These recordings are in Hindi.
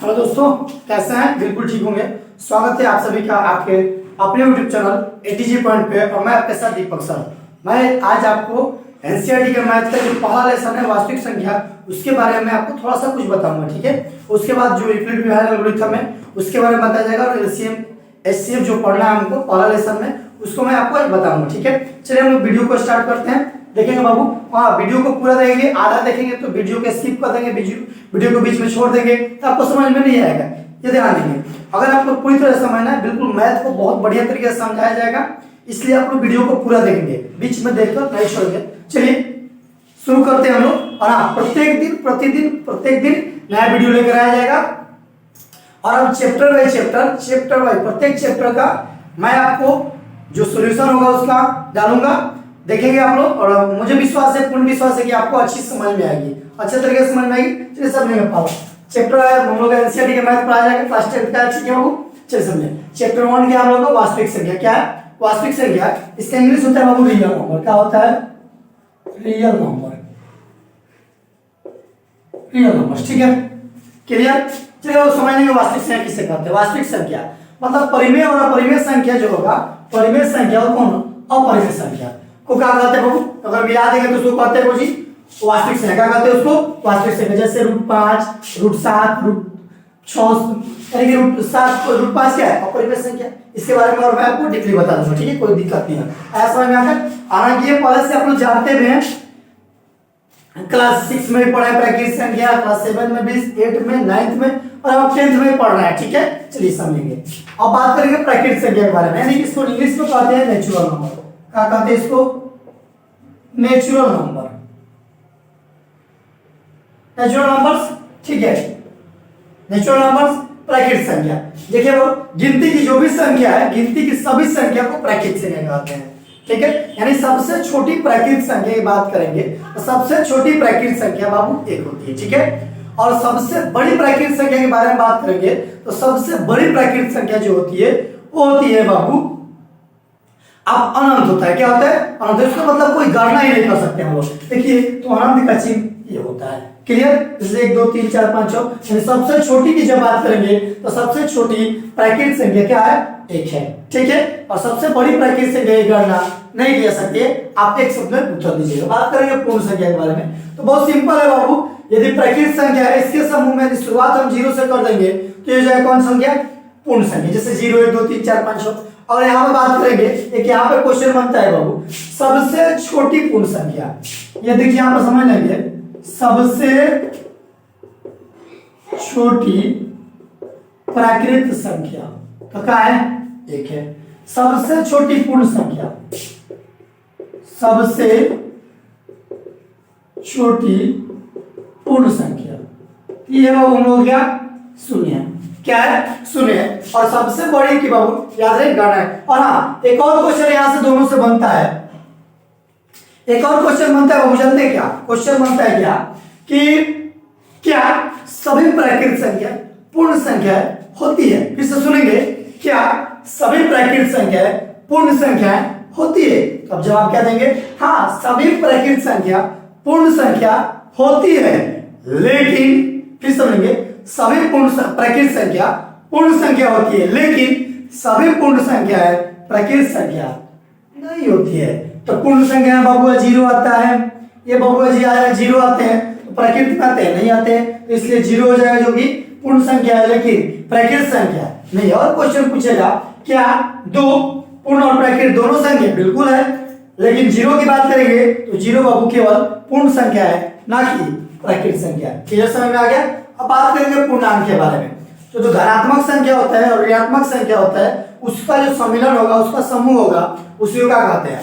हेलो दोस्तों, कैसे हैं? बिल्कुल ठीक होंगे। स्वागत है आप सभी का आपके अपने यूट्यूब चैनल एटीजी पॉइंट पे। और मैं आपके साथ दीपक सर। मैं आज आपको एनसीईआरटी के मैथ का जो पहला लेसन है वास्तविक संख्या, उसके बारे में आपको थोड़ा सा कुछ बताऊंगा, ठीक है। उसके बाद जो यूक्लिड डिवाइड एल्गोरिथम है उसके बारे में बताया जाएगा, और एलसीएम एचसीएफ जो पढ़ना है हमको पहला लेसन में, उसको मैं आपको आज बताऊंगा, ठीक है। चलिए हम लोग वीडियो को स्टार्ट करते हैं। देखेंगे बाबू, हाँ वीडियो को पूरा देखेंगे, आधा देखेंगे तो वीडियो को स्किप कर देंगे, वीडियो को बीच में छोड़ देंगे तो आपको समझ में नहीं आएगा, ये ध्यान देंगे। अगर आपको पूरी तरह समझना है, बिल्कुल मैथ को बहुत बढ़िया तरीके से समझाया जाएगा, इसलिए आप लोग वीडियो को पूरा देखेंगे, बीच में देखकर नहीं छोड़ेंगे। चलिए शुरू करते हैं हम लोग। और हाँ, प्रत्येक दिन नया वीडियो लेकर आया जाएगा, और हम चैप्टर बाई प्रत्येक चैप्टर का मैं आपको जो सॉल्यूशन होगा उसका डालूंगा, देखेंगे आप लोग। और मुझे विश्वास है, पूर्ण विश्वास है कि आपको अच्छी समझ में आएगी, अच्छे तरीके से समझ में आएगी। चलिए सब नहीं पाओ चैप्टर हम लोग एनसीईआरटी के मैथ पढ़ाया जाएगा क्लास 10 का, ठीक है बाबू। चलिए समझे चैप्टर 1 क्या हम लोग को वास्तविक संख्या। क्या है वास्तविक संख्या? इसका इंग्लिश होता है बाबू रियल नंबर। क्या होता है? रियल नंबर, ठीक है, क्लियर। चलिए वो समझने वास्तविक संख्या किसे कहते हैं। वास्तविक संख्या मतलब परिमेय और अपरिमेय संख्या जो होगा, परिमेय संख्या और कौन अपरिमेय संख्या को क्या कहते हैं बाबू? अगर मिला देंगे तो उसको कहते हैं जी वास्तविक संख्या। क्या कहते हैं उसको? वास्तविक संख्या। जैसे √5, √7, √6 यानी कि √7 √5 क्या है? अपरिमेय संख्या। इसके बारे में और मैं आपको डीपली बता दूंगा, ठीक है, कोई दिक्कत नहीं है। ऐसा समझ में आता है। हालांकि ये पहले से आप लोग जानते भी हैं, क्लास 6 में भी पढ़ा है प्राकृतिक संख्या, क्लास 7 में भी, 8 में, 9th में, और अब 10th में पढ़ रहे हैं, ठीक है। चलिए समझेंगे। अब बात करेंगे प्राकृतिक संख्या के बारे में, यानी कि इसको इंग्लिश में कहते हैं नेचुरल नंबर। क्या कहते हैं इसको? नेचुरल नंबर, नेचुरल नंबर्स, ठीक है। नेचुरल नंबर्स प्राकृतिक संख्या। देखिए वो गिनती की जो भी संख्या है, गिनती की सभी संख्या को प्राकृतिक संख्या कहते हैं, ठीक है। यानी सबसे छोटी प्राकृतिक संख्या की बात करेंगे तो सबसे छोटी प्राकृतिक संख्या बाबू 1 होती है, ठीक है। और सबसे बड़ी प्राकृतिक संख्या के बारे में बात करेंगे तो सबसे बड़ी प्राकृतिक संख्या जो होती है वो होती है बाबू अब अनंत होता है। क्या होता है? अनंत। इसका मतलब कोई गणना ही नहीं कर सकते हम लोग। देखिए तो अनंत का चिन्ह ये होता है, क्लियर। जैसे 1 2 3 4 5 6, सबसे छोटी की जब बात करेंगे तो सबसे छोटी प्राकृतिक संख्या क्या है? 1 है, ठीक है। और सबसे बड़ी प्राकृतिक संख्या की गणना नहीं कर सकते, आप एक शब्द में उत्तर दीजिएगा। बात करेंगे पूर्ण संख्या के बारे में तो बहुत सिंपल है बाबू। यदि प्राकृतिक संख्या है, इसके समूह में शुरुआत हम 0 से कर देंगे तो ये जाए कौन संख्या? पूर्ण संख्या। जैसे 0 1 2 3 4 5 6। और यहाँ पे बात करेंगे, एक यहाँ पे क्वेश्चन बनता है बाबू, सबसे छोटी पूर्ण संख्या। ये देखिए यहाँ पे समझ लेंगे, सबसे छोटी प्राकृतिक संख्या तो क्या है? 1 है। सबसे छोटी पूर्ण संख्या, सबसे छोटी पूर्ण संख्या ये बाबू हम लोग क्या? 0 है। क्या है? 0 है। और सबसे बड़ी की बाबू याद रहे गणना है। और हाँ, एक और क्वेश्चन यहां से दोनों से बनता है, एक और क्वेश्चन बनता है बाबू, जानते हैं क्या क्वेश्चन बनता है? कि क्या सभी प्राकृतिक संख्या पूर्ण संख्या होती है? फिर से सुनेंगे, क्या सभी प्राकृतिक संख्या पूर्ण संख्या होती है? अब जवाब क्या देंगे? हाँ, सभी प्राकृतिक संख्या पूर्ण संख्या होती है, लेकिन फिर समझेंगे, सभी पूर्ण प्राकृतिक संख्या पूर्ण संख्या होती है, लेकिन सभी पूर्ण संख्या प्राकृतिक संख्या नहीं होती है। तो पूर्ण संख्या बाबू 0 आता है, ये बाबू जी आया 0 आते हैं, तो प्राकृतिक आते हैं नहीं आते हैं, तो इसलिए 0 हो जाएगा जो कि पूर्ण संख्या है, लेकिन प्राकृतिक संख्या नहीं। और क्वेश्चन पूछेगा, क्या 2 पूर्ण और प्राकृतिक दोनों संख्या? बिल्कुल है, लेकिन 0 की बात करेंगे तो 0 बाबू केवल पूर्ण संख्या है, ना कि प्राकृतिक संख्या। क्लियर समझ में आ गया? अब बात करेंगे पूर्णांक के बारे में। तो जो धनात्मक संख्या होता है और ऋणात्मक संख्या होता है, उसका जो सम्मिलन होगा, उसका समूह होगा, उसी को क्या कहते हैं?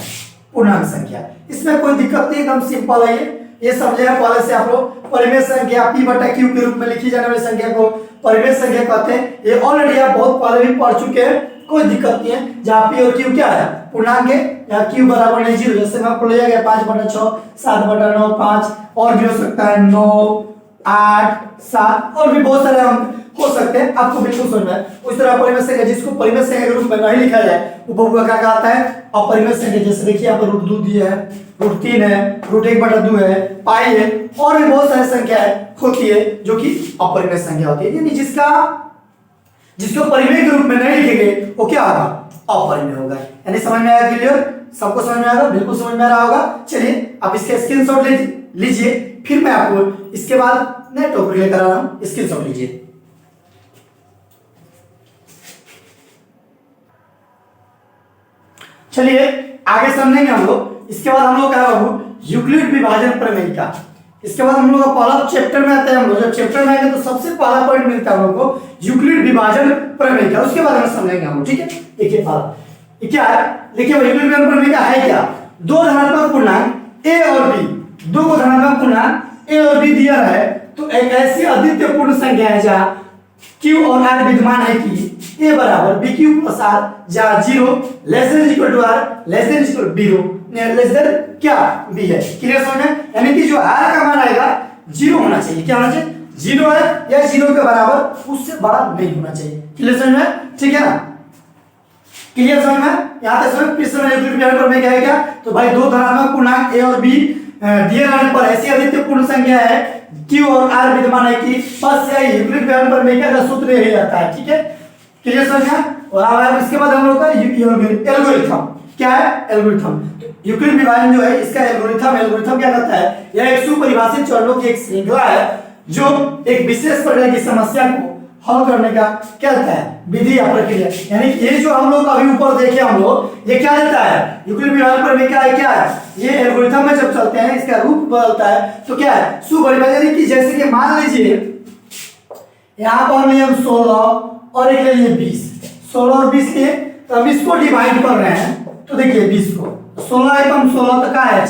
पूर्णांक संख्या। इसमें कोई दिक्कत नहीं, एकदम सिंपल है ये समझेगा पहले से आप लोग। परिमेय संख्या P/Q के रूप में लिखी जाने वाली संख्या को परिमेय संख्या कहते हैं। ये ऑलरेडी आप बहुत पहले भी पढ़ चुके हैं, कोई दिक्कत नहीं है। जहाँ P और Q क्या है? पूर्णांक है। यहाँ Q बराबर नहीं 0, जैसे मैं आपको ले गया 5/6, 7/9, 5 और भी हो सकता है 9, 8 7 और भी बहुत सारे अंक हो सकते हैं, आपको बिल्कुल समझ में आए। उस तरह परिमेय संख्या जिसको परिमेय संख्या के रूप में नहीं लिखा जाए वो बहुपद क्या कहलाता है, अपरिमेय संख्या। जैसे देखिए यहाँ पर √2 दिया है, √3 है, √1/2 है, पाई है, और भी बहुत सारी संख्याएं होती है जो कि अपरिमेय संख्या होती है, यानी जिसको परिमेय के रूप में नहीं लिखेंगे वो क्या होगा, अपरिमेय होगा। यानी समझ में आया? क्लियर? सबको समझ में आएगा? बिल्कुल समझ में आ रहा होगा। चलिए आप इसके स्क्रीनशॉट लीजिए, फिर मैं आपको इसके बाद नए टॉपिक लेकर आ रहा हूं, स्क्रीनशॉट लीजिए। चलिए आगे समझेंगे हम लोग। इसके बाद हम लोग क्या होगा, यूक्लिड विभाजन प्रमेय का। इसके बाद हम लोग का पहला चैप्टर में आता है। हम लोग जब चैप्टर में आएंगे तो सबसे पहला पॉइंट मिलता है हम लोग को यूक्लिड विभाजन प्रमेय का, उसके बाद में समझेंगे हम लोग। ठीक है, देखिए ये क्या है, देखिए यूक्लिड विभाजन प्रमेय का है क्या, दो धनात्मक पूर्णांक ए और बी, दो को धनात्मक पूर्णांक ए और बी दिया है, तो एक ऐसी अद्वितीय पूर्ण संख्या है जहां Q और R विद्यमान है कि A बराबर BQ प्लस R, जहां 0 less than equal to R less than equal to 0 less than क्या B है। क्लियर समझ में? यानी कि जो R का मान आएगा 0 होना चाहिए। क्या होना चाहिए? 0 है या 0 के बराबर, उससे बड़ा नहीं होना चाहिए। क्लियर समझ में? ठीक है ना? क्लियर समझ में? यहाँ तक समझ। फिर समझ यूक्लिड विभाजन प्रमेय क्या है क्या, तो भाई दो धनात्मक पूर्णांक A और B दिए रहने पर ऐसी अद्वितीय पूर्ण संख्या है Q और R विद्यमान है कि बस यही यूक्लिड विभाजन प्रमेय का सूत्र यही रहता है। ठीक है, क्लियर समझ में? और अब इसके बाद हम लोग का एल्गोरिथम क्या है, एल्गोरिथम। यूक्लिड विभाजन जो है इसका एल्गोरिथम क्या करता है, यह एक सुपरिभाषित चरणों की एक श्रृंखला है जो एक विशेष प्रकार की समस्या को हल करने का क्या रहता है, विधि या प्रक्रिया। यानी ये जो हम लोग अभी ऊपर देखे हम लोग, ये क्या रहता है, यूक्लिड विभाजन प्रमेय क्या है, ये एल्गोरिथम में जब चलते हैं इसका रूप बदलता है तो क्या है, सुपरिभाषित की। जैसे कि मान लीजिए यहाँ पर हमने हम 16 और एक ले लिए 20, 16 और 20 लिए, तो हम इसको डिवाइड कर रहे हैं, तो देखिए 20 को 16 एकम 16 तो क्या है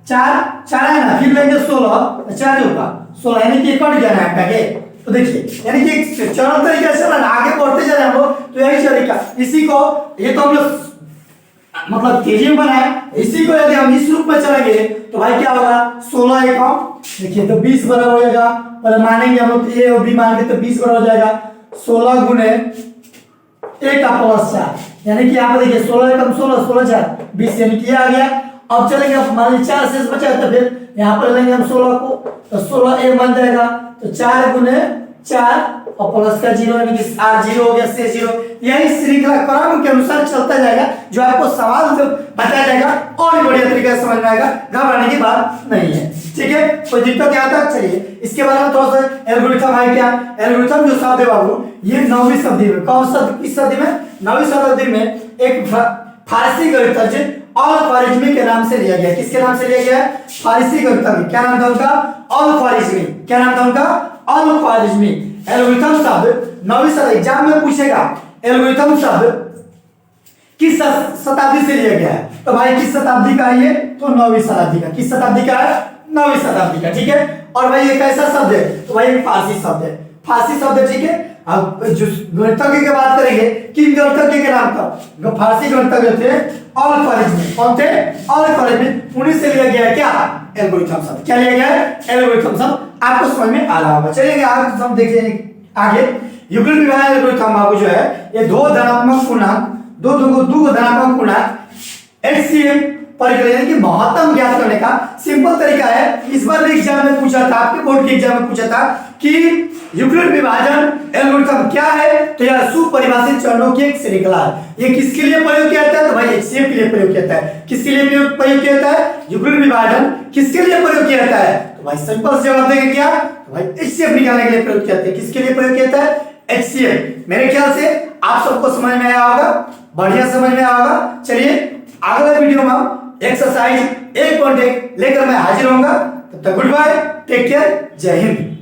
4 है ना, फिर लेंगे 16 तो 4 होगा 16, यानी कि कट गया ना आगे। तो देखिए यानी कि चरण तरीके से आगे बढ़ते जा रहे हैं हम लोग, तो यही तरीका। इसी को ये तो हम लोग मतलब तेजी में बनाए, इसी को यदि हम इस रूप में चलेंगे तो भाई क्या होगा, 16 एकम देखिए तो 20 बराबर हो जाएगा, पर मानेंगे हम लोग ए और बी मान के तो 20 बराबर हो जाएगा 16 गुने 1 का प्लस 4, यानी कि यहाँ पर देखिए 16 एकम 16 16 4 20, यानी कि आ गया। अब चलेंगे मान लीजिए 4 शेष बचा तो फिर यहाँ पर लेंगे हम 16 को, तो 16 ए बन जाएगा, तो 4 गुने 4 और प्लस का 0, यानी कि 0 हो गया, से 0। यही श्रृंखला क्रम के अनुसार चलता जाएगा, जो आपको सवाल से बताया जाएगा और बढ़िया तरीके से समझ में आएगा, घबराने की बात नहीं है। ठीक है, कोई दिक्कत यहाँ तक? चलिए इसके बारे में थोड़ा सा एल्गोरिथम है क्या, एल्गोरिथम जो शब्द है बाबू ये 9वीं शताब्दी में, कौन सा किस शताब्दी में, 9वीं शताब्दी में एक फारसी गणितज्ञ अल-ख्वारिज़मी के नाम से लिया गया। किसके नाम से लिया गया? फारसी गणितज्ञ। क्या नाम था उनका? अल-ख्वारिज़मी। क्या नाम था उनका? अल-ख्वारिज़मी। एल्गोरिथम शब्द 9वीं शताब्दी एग्जाम में पूछेगा, एल्गोरिथम शब्द किस शताब्दी से लिया गया है, तो भाई किस शताब्दी का है ये, तो 9वीं शताब्दी का। किस शताब्दी का है? 9वीं शताब्दी का। ठीक है, और भाई ये कैसा शब्द है, तो भाई ये फारसी शब्द है, फारसी शब्द है। ठीक है, अब जो गणितज्ञ की बात करेंगे, किन गणितज्ञ के नाम था, फारसी गणितज्ञ थे अल-ख्वारिज़मी। कौन थे? अल-ख्वारिज़मी। उन्हीं से लिया गया क्या, एल्गोरिथम शब्द। क्या लिया गया है? एल्गोरिथम शब्द। आपको समझ में आ रहा होगा। चलिए आगे हम देखिए आगे। यूक्लिड विभाजन एल्गोरिथम बाबू जो है ये दो धनात्मक पूर्णांक दो धनात्मक पूर्णांक HCF परिकलन यानी कि महत्तम ज्ञात करने का सिंपल तरीका है। इस बार भी एग्जाम में पूछा था, आपके बोर्ड के एग्जाम में पूछा था कि यूक्लिड विभाजन एल्गोरिथम क्या है, तो यह सुपरिभाषित चरणों की एक श्रृंखला है। ये किसके लिए प्रयोग किया जाता है, तो भाई HCF के लिए प्रयोग किया जाता है। किसके लिए प्रयोग किया जाता है? यूक्लिड विभाजन किसके लिए प्रयोग किया जाता है, तो भाई सिंपल जवाब देंगे क्या, तो भाई HCF निकालने के लिए प्रयोग किया जाता है। किसके लिए प्रयोग किया जाता है? HCF। मेरे ख्याल से आप सबको समझ में आया होगा, बढ़िया समझ में आया होगा। चलिए अगले वीडियो में एक्सरसाइज 1.1 लेकर मैं हाजिर होऊंगा। तब तक गुड बाय, टेक केयर, जय हिंद।